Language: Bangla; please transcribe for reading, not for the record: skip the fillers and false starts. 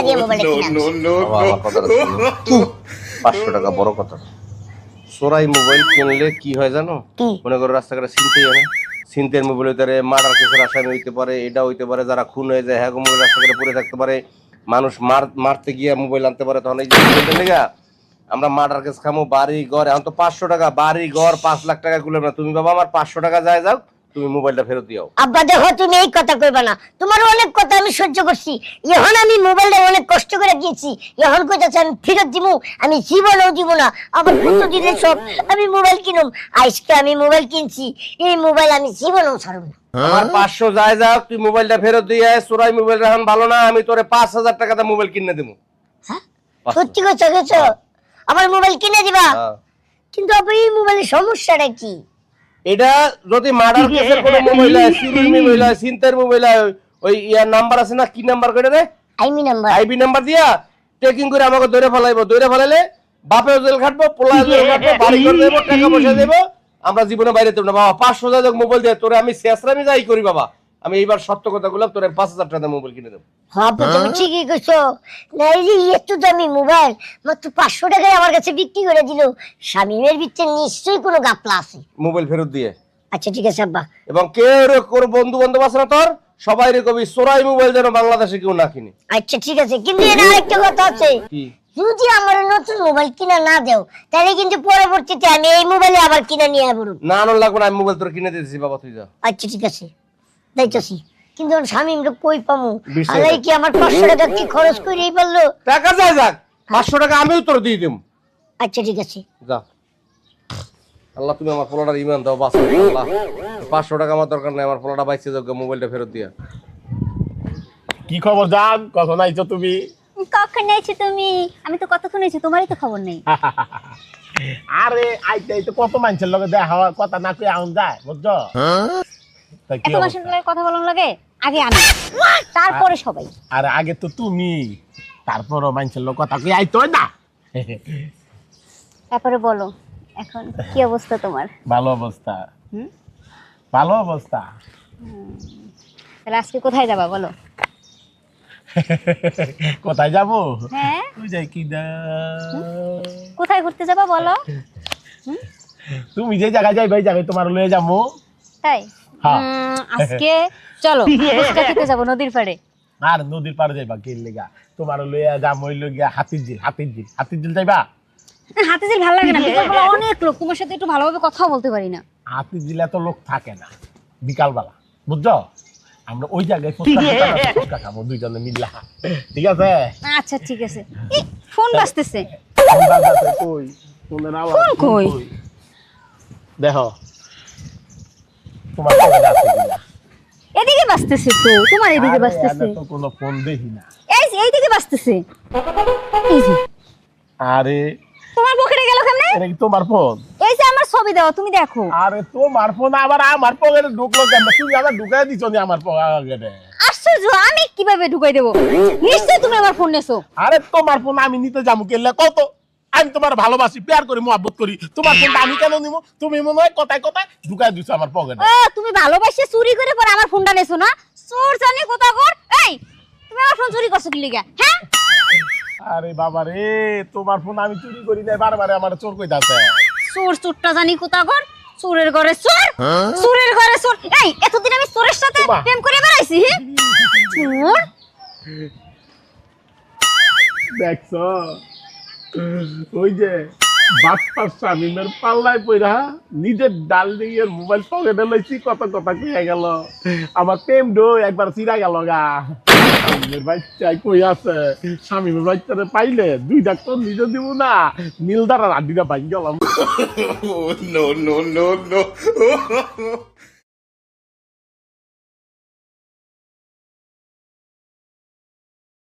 দিয়ে মোবাইলটা কিনে আনছি। 500 টাকা বড় কথা। চোরাই মোবাইল কিনলে কি হয় জানো? মনে করো রাস্তাঘাটে ছিনতাই হয় না, ছিনতাইয়ের মোবাইল হইতে পারে, মার্ডার কেসের আসামি হইতে পারে, এটা হইতে পারে, যারা খুন হয়ে যায় হ্যাঁ মোবাইল রাস্তাঘাটে পড়ে থাকতে পারে, মানুষ মারতে গিয়ে মোবাইল আনতে পারে। তখন এই যে মোবাইলটা লেগা আমরা মার্ডার কেস খামো, বাড়ি ঘর এখন তো 500 টাকা, বাড়ি ঘর 5 লাখ টাকা গুলো না। তুমি বাবা আমার 500 টাকা যায় যাও, তুমি মোবাইলটা ফেরত দিও। আব্বা দেখো তুমি এই কথা কইবা না, তোমার অনেক কথা আমি সহ্য করছি, এখন আমি মোবাইলটা অনেক কষ্ট করে দিয়েছি, এখন কইতাছে আমি ফেরত দিব, আমি জীবনেও দিব না, আমার কত দিলে সব আমি মোবাইল কিনুম, আজকে আমি মোবাইল কিনছি, এই মোবাইল আমি জীবনেও ছাড়ব না। আমার 500 যায় যাও, তুই মোবাইলটা ফেরত দিয়ে চোরাই মোবাইল এখন ভালো না, আমি তোরে 5000 টাকাতে মোবাইল কিনে দেবো। হ্যাঁ সত্যি কথা গেছো, আমার মোবাইল কিনে দিবা? কিন্তু আপনি এই মোবাইলের সমস্যাটা কি? এটা যদি মার্ডার কেসের কোনো মোবাইল হয়, চুরির মোবাইল হয়, ছিনতাইয়ের মোবাইল হয়, ওই ইয়ার নাম্বার আছে না, কি নাম্বার কইরা রে, আইবি নাম্বার দিয়া টেকিং করে আমাকে ধরে ফেলাইবো, ধরে ফেলাইলে বাপেও জেল খাটবো, পোলা জেল খাটবো, বাড়ি ঘর দেবো, টাকা পয়সা দেবো, আমরা জীবনে বাইরে দেবো না। বাবা 500 টাকা মোবাইল দিয়ে তোরে আমি শেষরামি যাই করি বাবা, আমি এইবার সত্য কথা বললাম, তোরে 5000 টাকা মোবাইল কিনে দেবো। হ্যাঁ তুমি ঠিকই কইছো, না এই যে এত দামি মোবাইল মাত্র 500 টাকায় আমার কাছে বিক্রি করে দিল, শামিমের ভিতরে নিশ্চয়ই কোনো গাপলা আছে। মোবাইল ফেরত দিয়ে আচ্ছা ঠিক আছে আব্বা। এবং কেউ কোন বন্ধু বান্ধব আছে না তোর, সবাই রে কবি চোরাই মোবাইল যেন বাংলাদেশে কেউ না কিনে। আচ্ছা ঠিক আছে, কিন্তু এর আরেকটা কথা আছে, যদি আমার নতুন মোবাইল কিনা না দেও তাহলে কিন্তু পরবর্তীতে আমি এই মোবাইলে আবার কিনা নিয়ে আসবো। না আনন্দ লাগবে না, আমি মোবাইল তোর কিনে দিতেছি বাবা, তুই যা। আচ্ছা ঠিক আছে যাইতেছি, কিন্তু শামিম রে কই পামু? আলাই কি আমার 500 টাকা কি খরচ করেই পারলো? টাকা যায় যাক, 500 টাকা আমিও তোর দিয়ে দেব। আচ্ছা ঠিক আছে যা। আল্লাহ তুমি আমার পোলাটার ইমান দাও, বাঁচাও আল্লাহ। 500 টাকা আমার দরকার নাই, আমার পোলাটা বাইচে যাও, মোবাইলটা ফেরত দিয়া। কি খবর জান, কখন আইছো তুমি? কখন আইছো তুমি? আমি তো কতক্ষণ আইছি, তোমারই তো খবর নেই। আরে আইতে আইতে কত মানুষের লগে দেখা হওয়ার কথা না কই আউন যায়, বুঝছো? তাই কি এত মানুষের লগে কথা বলন লাগে, আগে আমি, তারপরে সবাই। আরে আগে তো তুমি, তারপরও মানুষের লগে কথা কই আইতো না। তারপরে বলো এখন কি অবস্থা তোমার? ভালো অবস্থা। ভালো অবস্থা। তাহলে আজকে কোথায় যাবা বলো? কোথায় যাবো? হ্যাঁ তুই যাই কি না, কোথায় ঘুরতে যাবা বলো? তুমি যে জায়গায় যাই ভাই জায়গায় তোমার লয়ে যাবো। তাই আজকে চলো ফুচকা খেতে যাবো নদীর পাড়ে। আর নদীর পাড়ে যাইবা কি লেগা? তোমার লইয়া যাম ওই লগিয়া হাতির ঝিল, হাতির ঝিল, হাতির ঝিল যাইবা? হাতিঝিল ভালো লাগে না, বিকালবেলা অনেক লোক, তোমার সাথে একটু ভালোভাবে কথাও বলতে পারি না। হাতির ঝিলে তো লোক থাকে না বিকালবেলা, বুঝছো? আমরা ওই জায়গায় ফুচকা খাবো দুইজনে মিল্লা, ঠিক আছে? আচ্ছা ঠিক আছে। ফোন বাজতেছে, কই ফোনের আওয়াজ? ফোন কই? দেখো তোমার পকেটে আছে কিনা। এদিকে বাজতেছে তো, তোমার এদিকে বাজতেছে। তো কোনো ফোন দেখি না। এইদিকে বাজতেছে। এই যে আরে তোমার পকেটে গেল কেমনে? এটা কি তোমার ফোন? এই যে আমার ছবি দাও, তুমি দেখো। আরে তোমার ফোন আবার আমার পকেটে ঢুকলো কেন? তুমি আবার ঢুকাই দিছো নি আমার পকেটে? আশ্চর্য, আমি কিভাবে ঢুকাই দেবো? নিশ্চয়ই তুমি আমার ফোন নেছো। আরে তোমার ফোন আমি নিতে যাবো কেলে কত? আমি তোমার ভালোবাসি, প্যার করি, মহব্বত করি, তোমার ফোনটা আমি কেন নিব? তুমি মনে হয় কথায় কথায় ঢুকাই দিছো আমার পকেটে। তুমি ভালোবাসে চুরি করে পরে আমার ফোনটা নেছো না? চোর জানি কোথা কর। এই তুমি আমার ফোন চুরি করছো কি লিগা? হ্যাঁ আরে বাবা রে, তোমার ফোন আমি চুরি করি না, বারবার আমার চোর কই যাচ্ছে। চোর চোরটা জানি কোথা কর, চোরের ঘরে চোর, চোরের ঘরে চোর। এই এতদিন আমি চোরের সাথে প্রেম করে বেড়াইছি। চোর দেখছো ওই যে বাচ্চার শামিমের পাল্লায় পইরা নিজের ডাল দিয়ে মোবাইল পকেটে লইছি, কত কথা কইয়া গেল, আমার প্রেম ডো একবার চিরা গেল গা। শামিমের বাচ্চাই কই আছে, শামিমের বাচ্চারে পাইলে 2 ডাক্তার নিজে দিব না, নীলদার আর আড্ডিটা ভাঙ গেলাম। No no no no